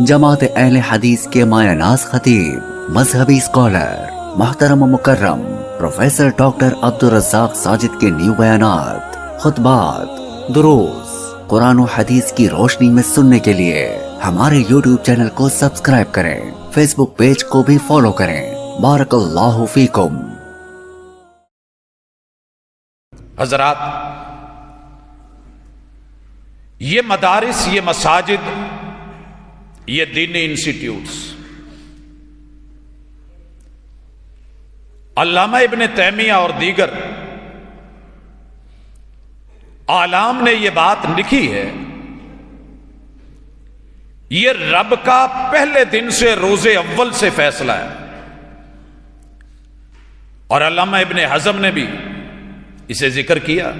جماعت اہل حدیث کے مایہ ناز خطیب، مذہبی اسکالر، محترم و مکرم پروفیسر ڈاکٹر عبدالرزاق ساجد کے نیو بیانات، خطبات، دروس قرآن و حدیث کی روشنی میں سننے کے لیے ہمارے یوٹیوب چینل کو سبسکرائب کریں، فیس بک پیج کو بھی فالو کریں۔ بارک اللہ فیکم۔ حضرات، یہ مدارس، یہ مساجد، یہ دینی انسٹیٹیوٹس، علامہ ابن تیمیہ اور دیگر اعلام نے یہ بات لکھی ہے، یہ رب کا پہلے دن سے روز اول سے فیصلہ ہے۔ اور علامہ ابن حزم نے بھی اسے ذکر کیا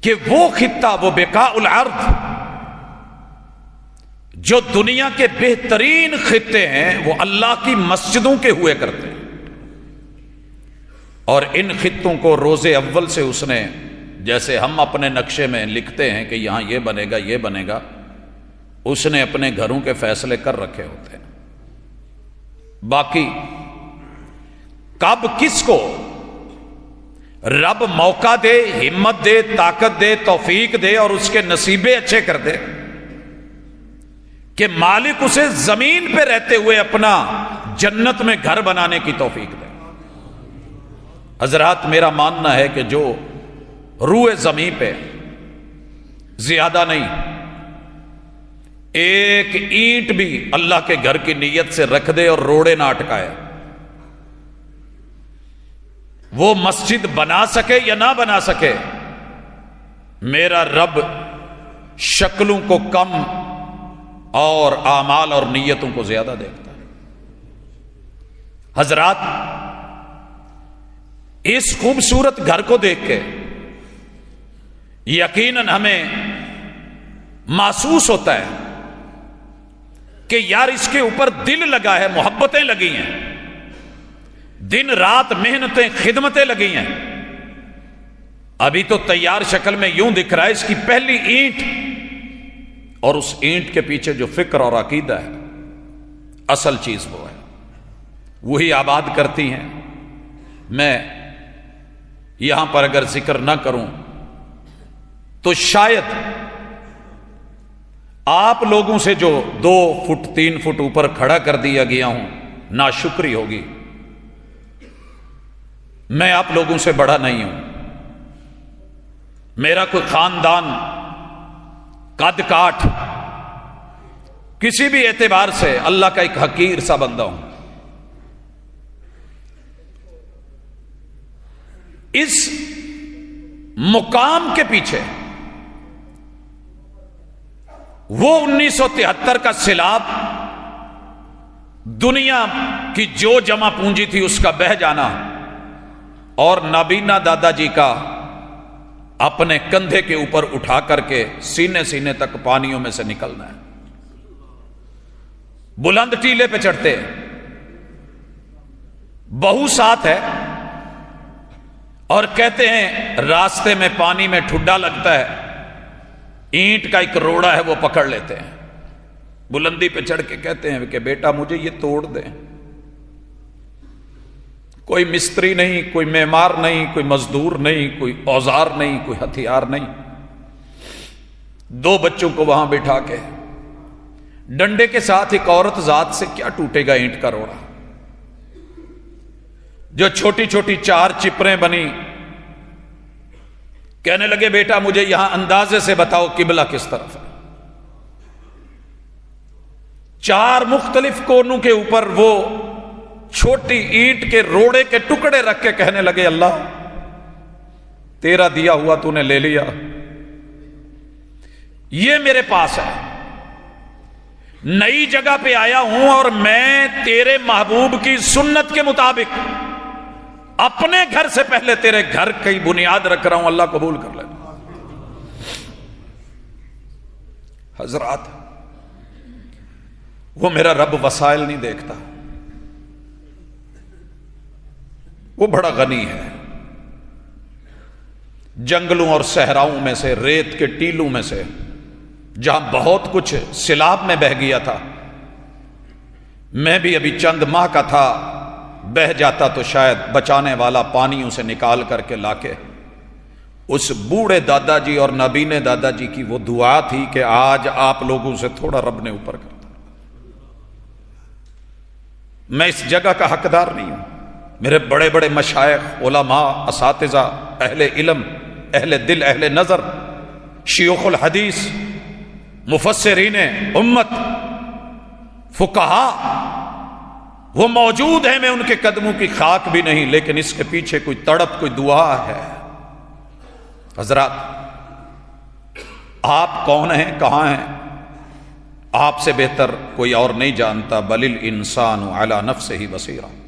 کہ وہ خطہ، وہ بقاء الارض، جو دنیا کے بہترین خطے ہیں، وہ اللہ کی مسجدوں کے ہوئے کرتے ہیں، اور ان خطوں کو روز اول سے اس نے، جیسے ہم اپنے نقشے میں لکھتے ہیں کہ یہاں یہ بنے گا، یہ بنے گا، اس نے اپنے گھروں کے فیصلے کر رکھے ہوتے ہیں۔ باقی کب کس کو رب موقع دے، ہمت دے، طاقت دے، توفیق دے اور اس کے نصیبے اچھے کر دے کہ مالک اسے زمین پہ رہتے ہوئے اپنا جنت میں گھر بنانے کی توفیق دے۔ حضرات، میرا ماننا ہے کہ جو روئے زمین پہ زیادہ نہیں، ایک اینٹ بھی اللہ کے گھر کی نیت سے رکھ دے اور روڑے نہ اٹکائے، وہ مسجد بنا سکے یا نہ بنا سکے، میرا رب شکلوں کو کم اور اعمال اور نیتوں کو زیادہ دیکھتا ہے۔ حضرات، اس خوبصورت گھر کو دیکھ کے یقیناً ہمیں محسوس ہوتا ہے کہ یار اس کے اوپر دل لگا ہے، محبتیں لگی ہیں، دن رات محنتیں، خدمتیں لگی ہیں۔ ابھی تو تیار شکل میں یوں دکھ رہا ہے اس کی پہلی اینٹ، اور اس اینٹ کے پیچھے جو فکر اور عقیدہ ہے، اصل چیز وہ ہے، وہی آباد کرتی ہیں۔ میں یہاں پر اگر ذکر نہ کروں تو شاید آپ لوگوں سے جو 2 فٹ 3 فٹ اوپر کھڑا کر دیا گیا ہوں، ناشکری ہوگی۔ میں آپ لوگوں سے بڑا نہیں ہوں، میرا کوئی خاندان، قد کاٹ، کسی بھی اعتبار سے اللہ کا ایک حقیر سا بندہ ہوں۔ اس مقام کے پیچھے وہ 1973 کا سیلاب، دنیا کی جو جمع پونجی تھی اس کا بہہ جانا، اور نابینا دادا جی کا اپنے کندھے کے اوپر اٹھا کر کے سینے تک پانیوں میں سے نکلنا ہے، بلند ٹیلے پہ چڑھتے، بہو ساتھ ہے، اور کہتے ہیں راستے میں پانی میں ٹھڈا لگتا ہے، اینٹ کا ایک روڑا ہے وہ پکڑ لیتے ہیں، بلندی پہ چڑھ کے کہتے ہیں کہ بیٹا مجھے یہ توڑ دیں۔ کوئی مستری نہیں، کوئی معمار نہیں، کوئی مزدور نہیں، کوئی اوزار نہیں، کوئی ہتھیار نہیں، 2 بچوں کو وہاں بٹھا کے ڈنڈے کے ساتھ ایک عورت ذات سے کیا ٹوٹے گا اینٹ کا روڑا، جو چھوٹی چھوٹی 4 چپریں بنی، کہنے لگے بیٹا مجھے یہاں اندازے سے بتاؤ قبلہ کس طرف ہے۔ 4 مختلف کونوں کے اوپر وہ چھوٹی اینٹ کے روڑے کے ٹکڑے رکھ کے کہنے لگے اللہ تیرا دیا ہوا تو نے لے لیا، یہ میرے پاس ہے، نئی جگہ پہ آیا ہوں اور میں تیرے محبوب کی سنت کے مطابق اپنے گھر سے پہلے تیرے گھر کی بنیاد رکھ رہا ہوں، اللہ قبول کر لے۔ حضرات، وہ میرا رب وسائل نہیں دیکھتا، وہ بڑا غنی ہے، جنگلوں اور صحراؤں میں سے، ریت کے ٹیلوں میں سے جہاں بہت کچھ سیلاب میں بہہ گیا تھا، میں بھی ابھی چند ماہ کا تھا، بہہ جاتا تو شاید بچانے والا پانی اسے نکال کر کے لا کے اس بوڑھے دادا جی اور نابینے دادا جی کی وہ دعا تھی کہ آج آپ لوگوں سے تھوڑا رب نے اوپر کر دیا۔ میں اس جگہ کا حقدار نہیں ہوں، میرے بڑے بڑے مشائخ، علماء، اساتذہ، اہل علم، اہل دل، اہل نظر، شیوخ الحدیث، مفسرین امت، فقہا، وہ موجود ہیں، میں ان کے قدموں کی خاک بھی نہیں، لیکن اس کے پیچھے کوئی تڑپ، کوئی دعا ہے۔ حضرات، آپ کون ہیں، کہاں ہیں، آپ سے بہتر کوئی اور نہیں جانتا۔ بل الانسان علی نفسہ بصیرہ۔